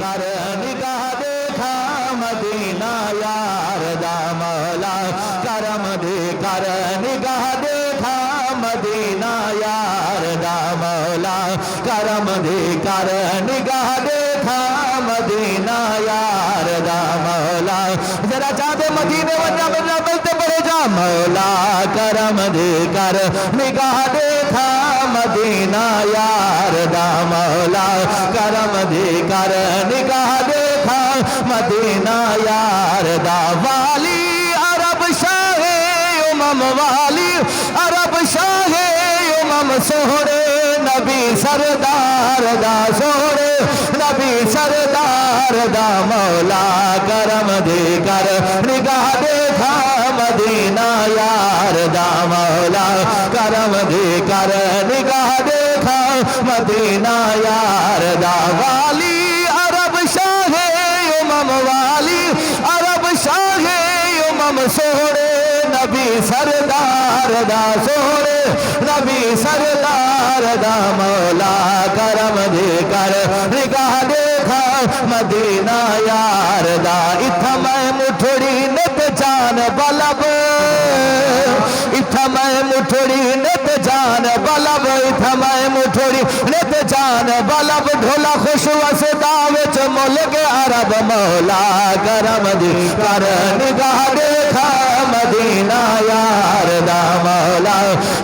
कर निगाह देखा मदीना यार दा मौला करम दे कर निगाह देखा मदीना यार दा मौला करम दे कर निगाह देखा मदीना यार दा मौला जरा चाहते मदीने वन्ना बन्ना बोलते पड़े जा मौला करम दे कर निगाह देखा मदीना यार दा मौला करम दे कर निगाह देखा मदीना यार दा वाली अरब शाहे उमम वाली अरब शाहे उमम सोहरे नबी सरदार दा सोहरे नबी सरदार दा मौला करम दे कर निगाह देखा मदीना यार दा मौला करम दे कर निगाह देखा मदीना यार दा वाली अरब शाहे उमम वाली अरब शाहे उमम सोहरे नबी सरदार दा सोहरे नबी सरदार दा मौला करम दे कर निगाह देखा मदीना यार दा इत्था मैं मुठड़ी नित जान बलब इत्था मैं मुठड़ी नित जान बलब इत्था मैं मुठड़ी नित जान बलब ढोला खुश वसदा विच मुल के अरब मौला करम दे कर निगाह देखा मदीना यार दा मौला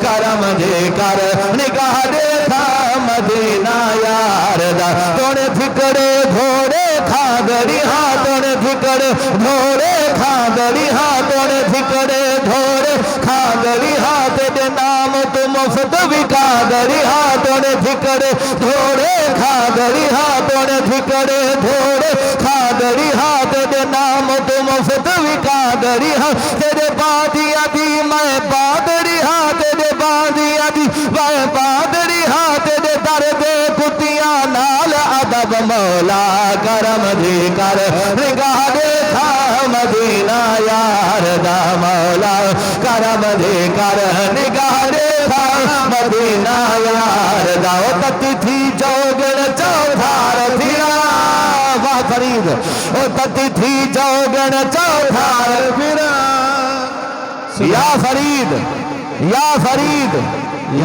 करम दे कर निगाह देखा मदीना यार दा तोड़े फिकड़े घोड़े खागड़ी हाँ तोड़े फिकड़े घोड़े खागड़ी हाँ तोड़े फिकड़े घोड़े खागड़ी हाँ तेरे नाम तो मुफ्त बिकागड़ी हाँ तोड़े फिकड़े घोड़े खागड़ी हाँ तोड़े फिकड़े घोड़े खागड़ी हाँ तेरे नाम तो मुफ्त बिकागड़ी हाँ तेरे बादिया दी मैं बादड़ी हाँ तेरे बादिया दी मैं बादड़ी हाँ तेरे दर्द कुतिया नाल अदब मौला करम दे कर निगाह देखा मदीना यार दा मौला करम दे कर निगाह देखा मदीना यार दा तती थी जोगण चौधार फिरा वाह फरीद ओ तती थी जोगण चौधार फिरा या फरीद या फरीद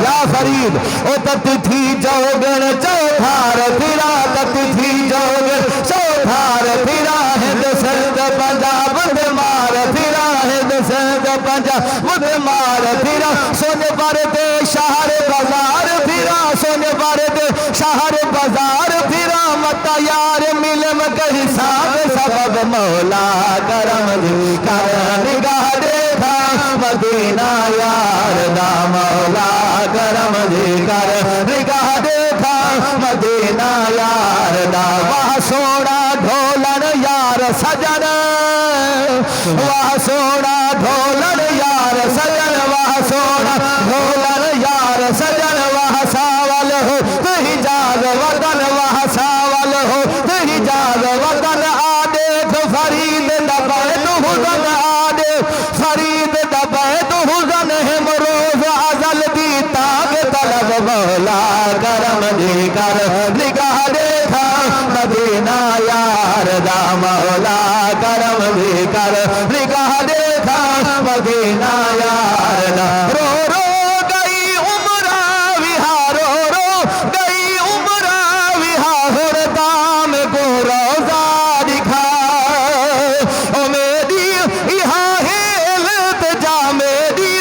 या फरीद ओ तती थी जोगण चौधार फिरा तती थी जोगण चौधार फिरा हिंद सिंध पंजाब मार फिरा हिंद सिंध पंजाब मार फिरा सोने पर दे शहर बाजार फिरा सोने पर दे शहर बाजार फिरा मता यार मिलम के हिसाब सबब मौला करम दे कर निगाह देखा मदीना यार दा मौला करम दे कर निगाह देखा मदीना यार दा वाह सोना ढोलन यार सजन वाह सोना ढोलन यार सजन वाह सोना ढोलन यार सजन वाह सावल हो तुही जाग वतन वाह सावल हो तुही जाग वतन आदे फरीद दबाए तू हुजन आदे फरीद दबाए तू हुजन हिम रोज अजल दी ताक तलब मौला करम दे कर निगाह देखा मदीना यार दा मौला करम दे कर निगाह देखा मदीना यार दा रो रो गई उमरा विहार रो गई उमरा विहार दाम को रोजा दिखा ओ मेरी यहाँ हेलत जा मेरी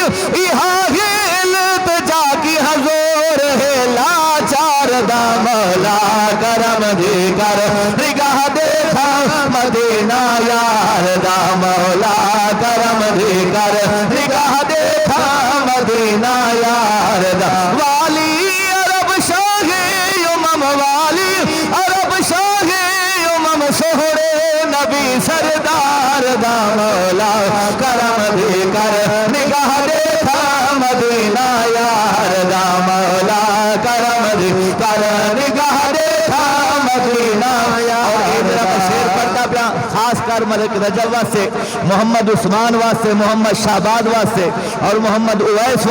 यहाँ हेलत जा की हजूर है लाचार दा मौला करम दे कर निगाह देखा मदीना यार दा मौला करम दे कर निगाह देखा मदीना यार दा वाली अरब शाहे उमम वाली अरब शाहे उमम सोहरे नबी सरदार दा मौला करम दे कर निगाह देखा मदीना यार दा मौला करम दे कर निगाह देखा मदीना यार शेर पढ़ता पिया खास कर मलिक रजब वास्ते मोहम्मद उस्मान वास्ते मोहम्मद शाहबाद वास्ते और मोहम्मद उवैस